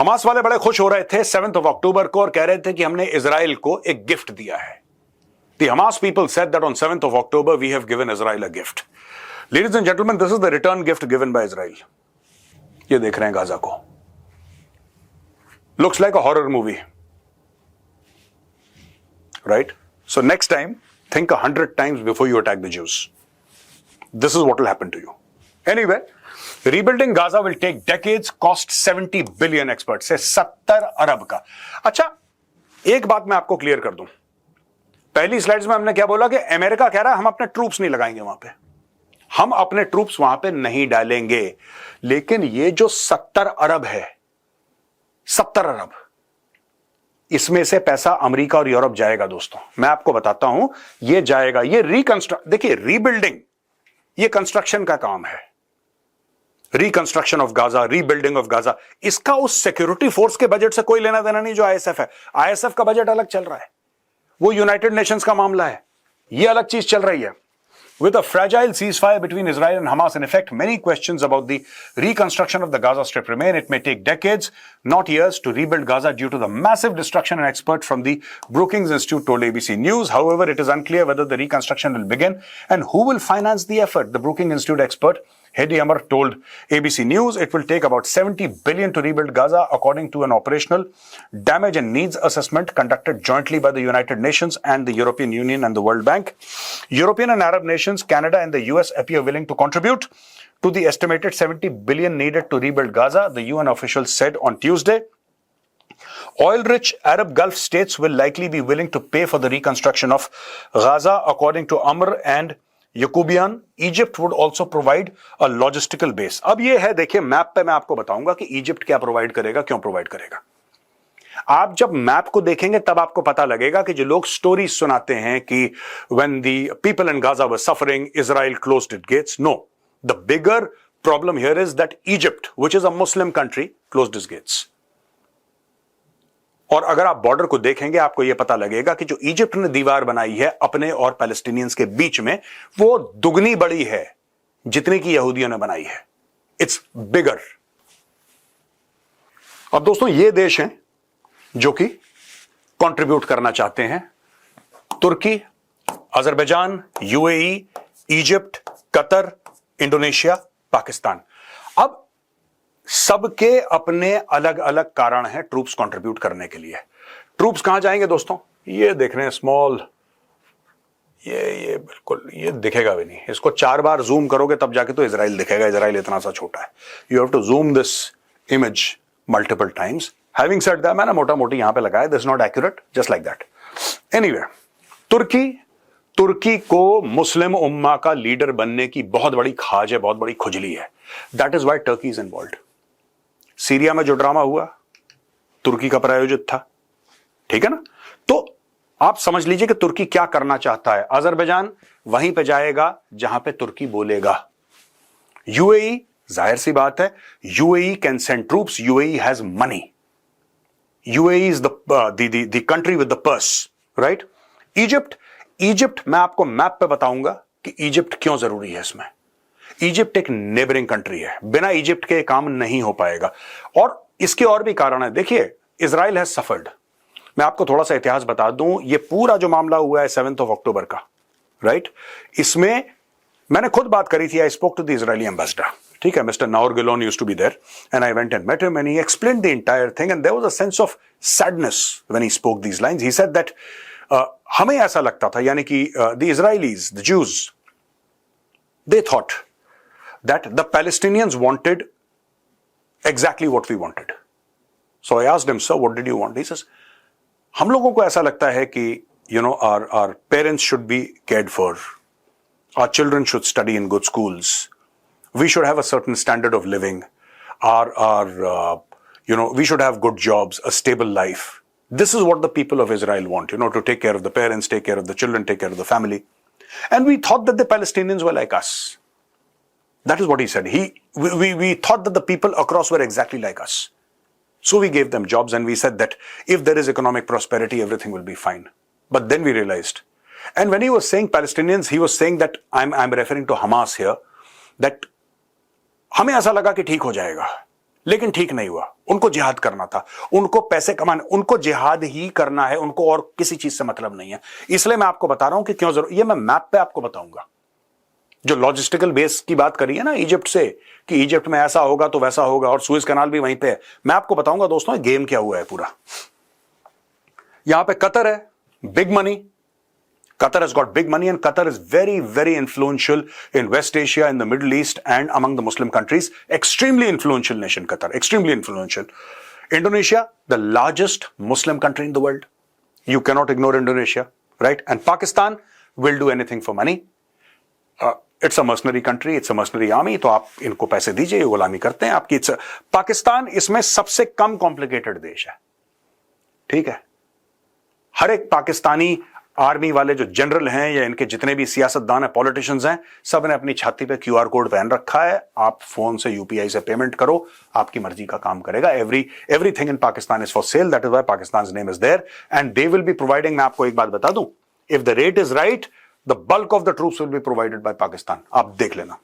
Hamas वाले बड़े खुश हो रहे थे 7th of October को और कह रहे थे कि हमने इजराइल को एक गिफ्ट दिया है. The Hamas people said that on 7th of October we have given Israel a gift. Ladies and gentlemen, this is the return gift given by Israel. ये देख रहे हैं गाजा को. Looks like a horror movie. Right? So next time, think 100 times before you attack the Jews. This is what will happen to you. Anyway, rebuilding Gaza will take decades, cost 70 billion, experts से 70 अरब का. अच्छा, एक बात मैं आपको clear कर दूं. पहली स्लाइड्स में हमने क्या बोला कि अमेरिका कह रहा है हम अपने ट्रूप्स नहीं लगाएंगे वहां पे, हम अपने ट्रूप्स वहां पे नहीं डालेंगे. लेकिन ये जो 70 अरब है, 70 अरब, इसमें से पैसा अमेरिका और यूरोप जाएगा. दोस्तों मैं आपको बताता हूं, ये जाएगा, ये रिकंस्ट्रक्ट, देखिए रीबिल्डिंग, ये कंस्ट्रक्शन का काम है. Reconstruction of Gaza, rebuilding of Gaza, इसका उस सिक्योरिटी फोर्स के बजट से कोई लेना देना नहीं जो आईएसएफ है. आईएसएफ का बजट अलग चल रहा है, वो यूनाइटेड नेशंस का मामला है, ये अलग चीज चल रही है. With a fragile ceasefire between Israel and Hamas in effect, many questions about the reconstruction of the Gaza Strip remain. It may take decades, not years, to rebuild Gaza due to the massive destruction, an expert from the Brookings Institute told ABC News. However, it is unclear whether the reconstruction will begin and who will finance the effort. The Brookings Institute expert Hedi Amar told ABC News it will take about 70 billion to rebuild Gaza, according to an operational damage and needs assessment conducted jointly by the United Nations and the European Union and the World Bank. European and Arab nations, Canada and the US appear willing to contribute to the estimated 70 billion needed to rebuild Gaza, the UN officials said on Tuesday. Oil-rich Arab Gulf states will likely be willing to pay for the reconstruction of Gaza, according to Amr and Yakubian. Egypt would also provide a logistical base. अब ये है, देखिए map पे मैं आपको बताऊंगा कि Egypt क्या प्रोवाइड करेगा, क्यों प्रोवाइड करेगा. आप जब मैप को देखेंगे तब आपको पता लगेगा कि जो लोग स्टोरी सुनाते हैं कि when the people in Gaza were suffering, Israel closed its gates. No, the bigger problem here is that Egypt, which is a Muslim country, closed its gates. और अगर आप बॉर्डर को देखेंगे आपको यह पता लगेगा कि जो इजिप्ट ने दीवार बनाई है अपने और पैलेस्टीनियंस के बीच में, वो दुगनी बड़ी है जितनी की यहूदियों ने बनाई है. इट्स बिगर. अब दोस्तों ये देश हैं जो कि कंट्रीब्यूट करना चाहते हैं. तुर्की, Azerbaijan, UAE, Egypt, Qatar, Indonesia, Pakistan. अब सबके अपने अलग अलग कारण हैं ट्रूप्स कंट्रीब्यूट करने के लिए. ट्रूप्स कहां जाएंगे दोस्तों? ये देख रहे हैं स्मॉल, ये बिल्कुल ये दिखेगा भी नहीं. इसको 4 बार जूम करोगे तब जाके तो इजराइल दिखेगा. इजराइल इतना सा छोटा है. You have to zoom this image multiple times. Having said that, मैंने मोटा मोटी यहां पे लगाया, this is not accurate, just like that. Anyway, तुर्की को मुस्लिम उम्मा का लीडर बनने की बहुत बड़ी खाज है, बहुत बड़ी खुजली है. That is why Turkey is involved. Syria में जो ड्रामा हुआ तुर्की का प्रायोजित था, ठीक है ना. तो आप समझ लीजिए कि तुर्की क्या करना चाहता है. अजरबैजान वहीं पे जाएगा जहां पे तुर्की बोलेगा. यूएई, जाहिर सी बात है, UAE can send troops. UAE has money. UAE is the country with the purse, right. Egypt मैं आपको मैप पे बताऊंगा कि इजिप्ट क्यों जरूरी है इसमें. इजिप्ट एक नेबरिंग कंट्री है, बिना इजिप्ट के काम नहीं हो पाएगा. और इसके और भी कारण है. देखिए, इजराइल हैज सफर्ड. मैं आपको थोड़ा सा इतिहास बता दूं. ये पूरा जो मामला हुआ है 7th of October का, राइट, इसमें मैंने खुद बात करी थी. I spoke to the Israeli ambassador, ठीक है, mister Naor Gilon used to be there and I went and met him and he explained the entire thing and there was a sense of sadness when he spoke these lines. He said that हमें ऐसा लगता था, यानी कि the Israelis, the Jews, they thought that the Palestinians wanted exactly what we wanted. So I asked him, sir, what did you want? He says, हम लोगों को ऐसा लगता है कि our parents should be cared for, our children should study in good schools, we should have a certain standard of living, we should have good jobs, a stable life. This is what the people of Israel want, to take care of the parents, take care of the children, take care of the family. And we thought that the Palestinians were like us. That is what he said. We thought that the people across were exactly like us. So we gave them jobs and we said that if there is economic prosperity, everything will be fine. But then we realized, and when he was saying Palestinians, he was saying that I'm referring to Hamas here, that हमें ऐसा लगा कि ठीक हो जाएगा, लेकिन ठीक नहीं हुआ। उनको जिहाद करना था, उनको पैसे कमाने, उनको जिहाद ही करना है, उनको और किसी चीज से मतलब नहीं है। इसलिए मैं आपको बता रहा हूं कि क्यों जरूर, ये मैं मैप पे आपको बताऊंगा। जो लॉजिस्टिकल बेस की बात करी है ना इजिप्ट से, कि इजिप्ट में ऐसा होगा तो वैसा होगा, और सुएज कैनाल भी वहीं पे है, मैं आपको बताऊंगा दोस्तों गेम क्या हुआ है पूरा। यहां पे कतर है, big money. Qatar has got big money, and Qatar is very, very influential in West Asia, in the Middle East, and among the Muslim countries. Extremely influential nation, Qatar. Extremely influential. Indonesia, the largest Muslim country in the world. You cannot ignore Indonesia, right? And Pakistan will do anything for money. It's a mercenary country, it's a mercenary army. तो आप इनको पैसे दीजिए, गुलामी करते हैं आपकी। पाकिस्तान इसमें सबसे कम कॉम्प्लिकेटेड देश है, ठीक है। हर एक पाकिस्तानी आर्मी वाले जो जनरल हैं या इनके जितने भी सियासतदान हैं, पॉलिटिशियंस हैं, सब ने अपनी छाती पे क्यूआर कोड पहन रखा है। आप फोन से यूपीआई से पेमेंट करो, आपकी मर्जी का काम करेगा। Everything in Pakistan is for sale, that is why Pakistan name is there, and they will be providing. मैं आपको एक बात बता दूं, if the rate is right, the bulk of the troops will be provided by Pakistan. आप देख लेना,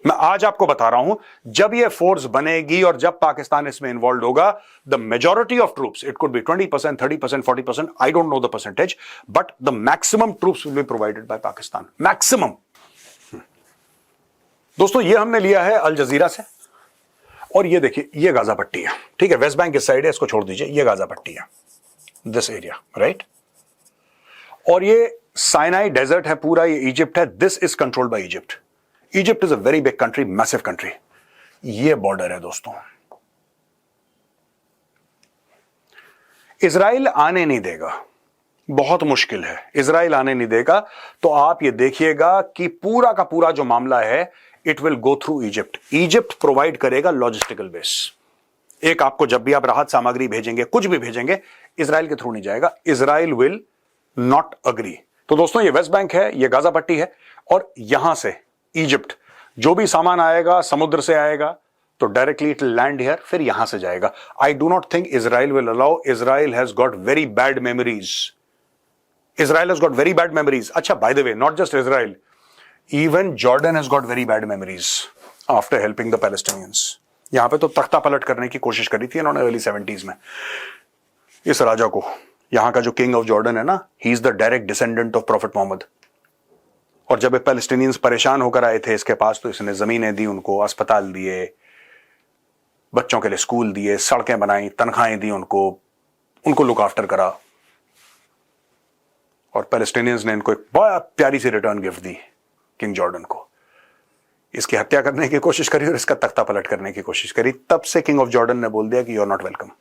मैं आज आपको बता रहा हूं, जब ये फोर्स बनेगी और जब पाकिस्तान इसमें इन्वॉल्व होगा, the majority of troops, it could be 20%, 30%, 40%, I don't know the percentage, but the maximum troops will be provided by Pakistan, maximum. दोस्तों ये हमने लिया है अल जजीरा से, और ये देखिए ये गाजा पट्टी है, ठीक है। वेस्ट बैंक इस साइड है, इसको छोड़ दीजिए, ये गाजा पट्टी है, दिस एरिया, राइट। और ये साइनाई डेजर्ट है पूरा, ये इजिप्ट है, this is controlled by Egypt. Egypt is a very big country, massive country. ये बॉर्डर है दोस्तों, इजराइल आने नहीं देगा, बहुत मुश्किल है, इजराइल आने नहीं देगा। तो आप ये देखिएगा कि पूरा का पूरा जो मामला है, it will go through Egypt. Egypt provide करेगा लॉजिस्टिकल बेस। एक आपको जब भी आप राहत सामग्री भेजेंगे, कुछ भी भेजेंगे, इजराइल के थ्रू नहीं जाएगा, इजराइल विल नॉट अग्री। तो दोस्तों ये वेस्ट बैंक है, ये गाजा पट्टी है, और यहां से इजिप्ट जो भी सामान आएगा समुद्र से आएगा तो डायरेक्टली इट लैंड हियर, फिर यहां से जाएगा। I do not think Israel will allow, Israel has got very bad memories, Israel has got very bad memories. अच्छा, by the way, not just Israel, even Jordan has got very bad memories after helping the Palestinians. यहां पे तो तख्ता पलट करने की कोशिश करी थी इन्होंने अर्ली 70s में इस राजा को। यहां का जो किंग ऑफ जॉर्डन है ना, he is the direct descendant of prophet Mohammed. और जब पैलेस्टीनियंस परेशान होकर आए थे इसके पास, तो इसने जमीनें दी उनको, अस्पताल दिए, बच्चों के लिए स्कूल दिए, सड़कें बनाई, तनख्वाहें दी उनको लुक आफ्टर करा। और पैलेस्टीनियंस ने इनको एक बहुत प्यारी सी रिटर्न गिफ्ट दी किंग जॉर्डन को। इसकी हत्या करने की कोशिश करी और इसका तख्ता पलट करने की कोशिश करी। तब से किंग ऑफ जॉर्डन ने बोल दिया कि यू आर नॉट वेलकम।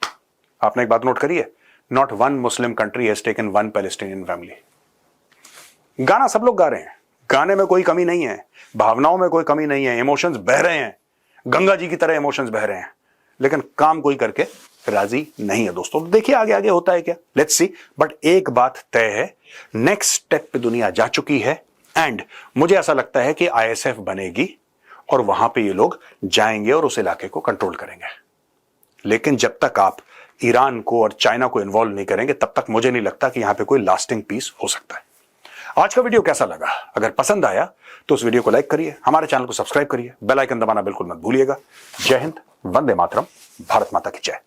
आपने एक बात नोट करी है, not one Muslim country has taken one Palestinian family. गाना सब लोग गा रहे हैं, गाने में कोई कमी नहीं है, भावनाओं में कोई कमी नहीं है, इमोशंस बह रहे हैं, गंगा जी की तरह इमोशंस बह रहे हैं, लेकिन काम कोई करके राजी नहीं है दोस्तों। देखिए आगे आगे होता है क्या, लेट्स सी। बट एक बात तय है, नेक्स्ट स्टेप पे दुनिया जा चुकी है, एंड मुझे ऐसा लगता है कि आईएसएफ बनेगी और वहां पे ये लोग जाएंगे और उस इलाके को कंट्रोल करेंगे। लेकिन जब तक आप ईरान को और चाइना को इन्वॉल्व नहीं करेंगे, तब तक मुझे नहीं लगता कि यहां पे कोई लास्टिंग पीस हो सकता है। आज का वीडियो कैसा लगा? अगर पसंद आया तो उस वीडियो को लाइक करिए, हमारे चैनल को सब्सक्राइब करिए, बेल आइकन दबाना बिल्कुल मत भूलिएगा। जय हिंद, वंदे मातरम, भारत माता की जय।